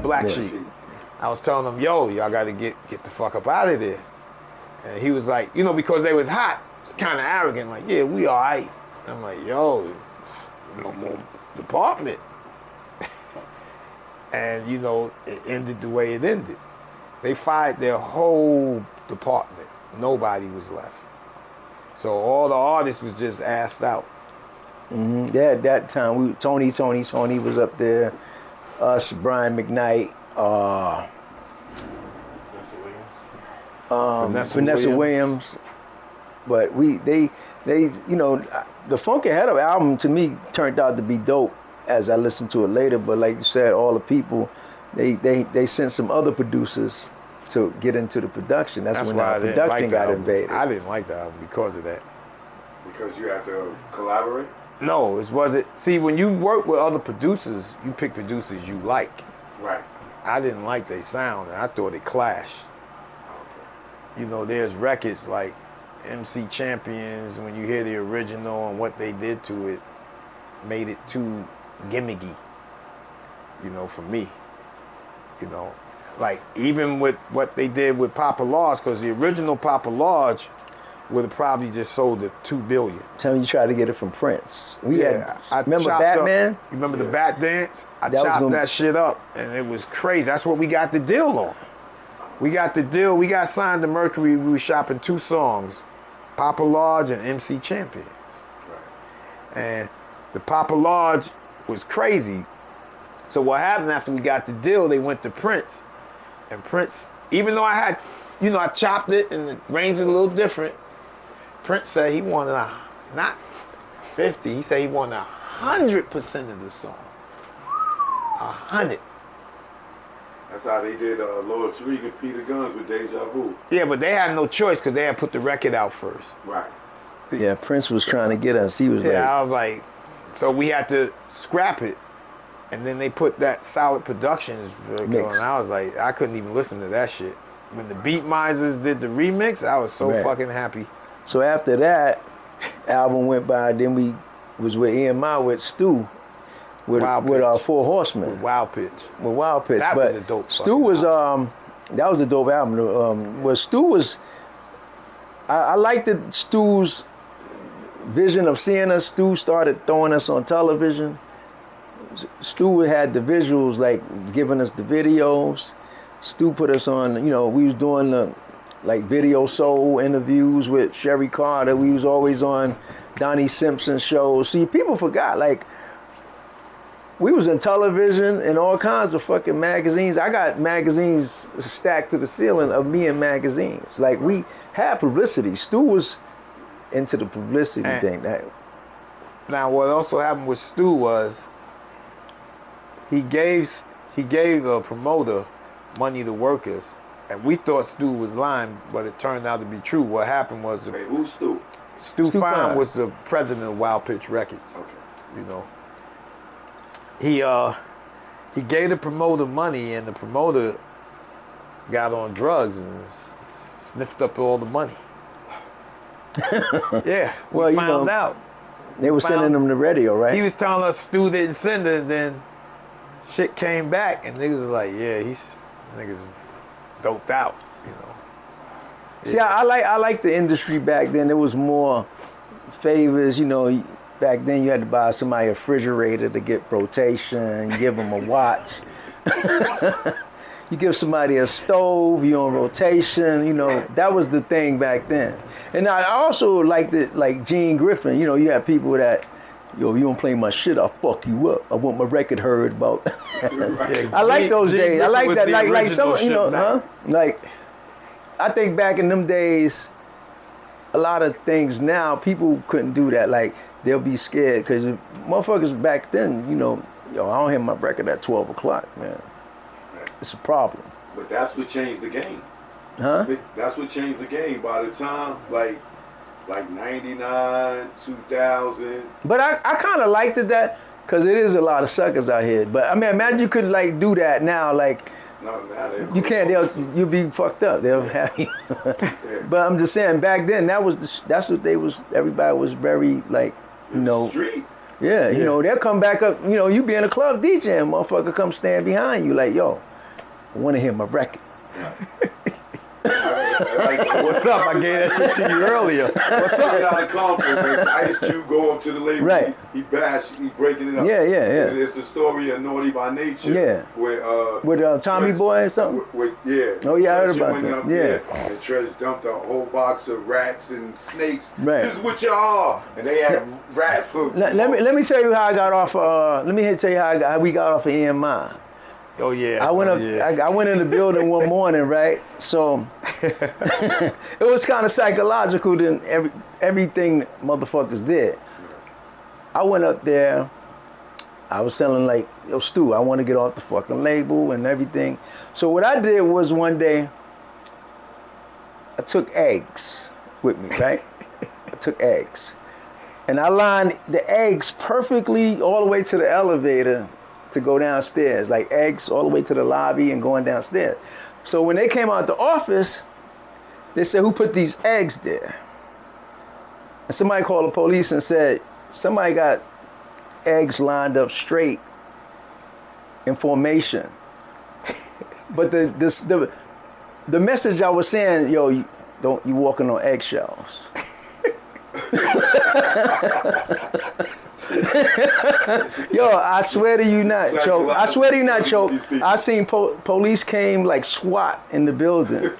Black Sheep. I was telling them, yo, y'all got to get the fuck up out of there. And he was like, you know, because they was hot, it's kind of arrogant, like, yeah, we all right. I'm like, yo, no more department. And, you know, it ended the way it ended. They fired their whole department. Nobody was left. So all the artists was just asked out. Mm-hmm. That time, Tony was up there. Us, Brian McKnight, Vanessa Williams. But they, you know, the Funk Ahead of album to me turned out to be dope as I listened to it later. But like you said, all the people, they sent some other producers to get into the production. That's when the production got invaded. I didn't like the album because of that. Because you have to collaborate? No, it wasn't. See, when you work with other producers, you pick producers you like. Right. I didn't like their sound, and I thought it clashed. Okay. You know, there's records like MC Champions, when you hear the original and what they did to it, made it too gimmicky, you know, for me. You know, like even with what they did with Papa Large, because the original Papa Large would have probably just sold it $2 billion. Tell me you tried to get it from Prince. I remember Batman? You remember the Bat Dance? I chopped that shit up, and it was crazy. That's what we got the deal on. We got the deal. We got signed to Mercury. We were shopping 2 songs, Papa Large and MC Champions. Right. And the Papa Large was crazy. So what happened after we got the deal, they went to Prince. And Prince, even though I had, you know, I chopped it and the range is a little different, Prince said he wanted not 50, he said he wanted 100% of the song. 100. That's how they did Lord Tariq and Peter Guns with Deja Vu. Yeah, but they had no choice because they had put the record out first. Right. Yeah, Prince was trying to get us. He was I was like, so we had to scrap it. And then they put that Solid Productions record on. I was like, I couldn't even listen to that shit. When the Beat Misers did the remix, I was so fucking happy. So after that album went by, then we was with EMI with Stu, with our 4 Horsemen. With Wild Pitch. With Wild Pitch. That was a dope Stu was album. That was a dope album. Well, Stu was, I liked Stu's vision of seeing us. Stu started throwing us on television. Stu had the visuals, like giving us the videos. Stu put us on, you know, we was doing the like Video Soul interviews with Sherry Carter. We was always on Donnie Simpson's shows. See, people forgot, like, we was in television and all kinds of fucking magazines. I got magazines stacked to the ceiling of me in magazines. Like, we had publicity. Stu was into the publicity thing. Now, what also happened with Stu was he gave a promoter money to workers, and we thought Stu was lying, but it turned out to be true. What happened was Wait, who's Stu? Stu Fine was the president of Wild Pitch Records. Okay. You know, he gave the promoter money, and the promoter got on drugs and sniffed up all the money. Yeah, we found out. They were sending them the radio, right? He was telling us Stu didn't send it, then shit came back, and niggas was like, yeah, niggas doped out, you know. See, I like the industry back then. There was more favors, you know. Back then, you had to buy somebody a refrigerator to get rotation. You give them a watch. You give somebody a stove. You on rotation. You know, that was the thing back then. And I also liked it, like Gene Griffin. You know, you had people that, yo, you don't play my shit, I'll fuck you up. I want my record heard about. I like those days. I like that. Like some, you know, Like, I think back in them days, a lot of things now, people couldn't do that. Like, they'll be scared because motherfuckers back then, you know, yo, I don't hear my record at 12 o'clock, man. It's a problem. But that's what changed the game. Huh? That's what changed the game. By the time, like 99, 2000. But I kind of liked it that, because it is a lot of suckers out here. But I mean, imagine you could like do that now, like, No, you can't, you'll be fucked up. They'll have you. But I'm just saying, back then, that's what they was, everybody was very, like, you know. Street. Yeah, you know, they'll come back up, you know, you be in a club DJing, motherfucker come stand behind you like, yo, I want to hear my record. What's up? I gave that shit to you earlier. What's up? Out of compliment. Ice Cube go up to the label. Right. He breaking it up. Yeah. It's the story of Naughty by Nature. Yeah. With Tommy Tresh, Boy or something. Yeah. Oh yeah, I heard Tresh about went that. up Yeah. there, and Tresh dumped a whole box of rats and snakes. Right. This is what y'all are, and they had rats for. Let me tell you how I got off. Let me tell you how we got off of EMI. Oh yeah. I went up. Yeah. I went in the building one morning, right? So it was kind of psychological than everything motherfuckers did. I went up there. I was telling like, yo, Stu, I want to get off the fucking label and everything. So what I did was one day, I took eggs with me, right? I took eggs, and I lined the eggs perfectly all the way to the elevator to go downstairs, like eggs all the way to the lobby and going downstairs. So when they came out the office, they said, who put these eggs there? And somebody called the police and said, somebody got eggs lined up straight in formation. But the message I was saying, yo, you walking on eggshells. Yo, I swear to you not, Choke. I swear to you not, Choke. I seen police came like SWAT in the building.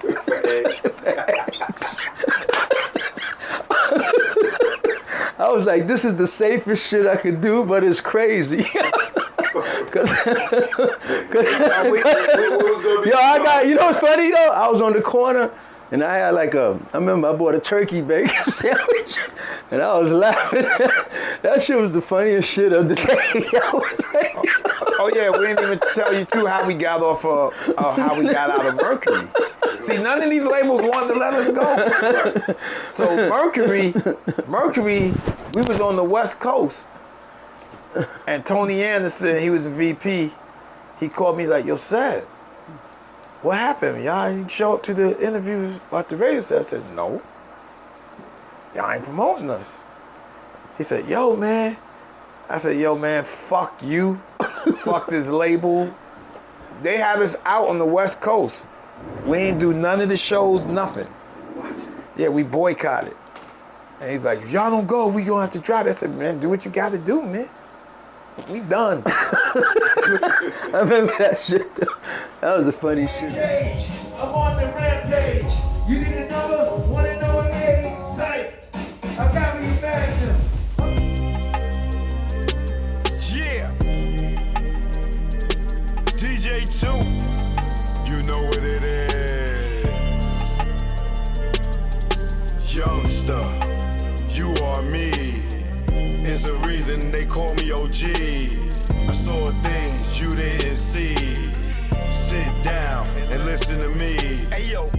I was like, this is the safest shit I could do, but it's crazy. Yo, I got, you know what's funny though? I was on the corner and I had like I remember I bought a turkey bacon sandwich and I was laughing. That shit was the funniest shit of the day. Oh yeah, we didn't even tell you too how we got off how we got out of Mercury. See, none of these labels wanted to let us go. So Mercury, we was on the West Coast, and Tony Anderson, he was a VP. He called me like, yo, Sad, what happened? Y'all didn't show up to the interviews at the radio station. I said, no. Y'all ain't promoting us. He said, yo, man. I said, yo, man, fuck you. Fuck this label. They had us out on the West Coast. We ain't do none of the shows, nothing. What? Yeah, we boycotted. And he's like, if y'all don't go, we gonna have to drive. I said, man, do what you gotta do, man. We done. I remember that shit though. That was the funny shit. I'm on the rampage. You need a number? Wanna know what age? Sight. I got me back now. Yeah. DJ 2. You know what it is. Youngster, you are me. It's the reason they call me OG. I saw things you didn't see. Sit down and listen to me. Hey yo,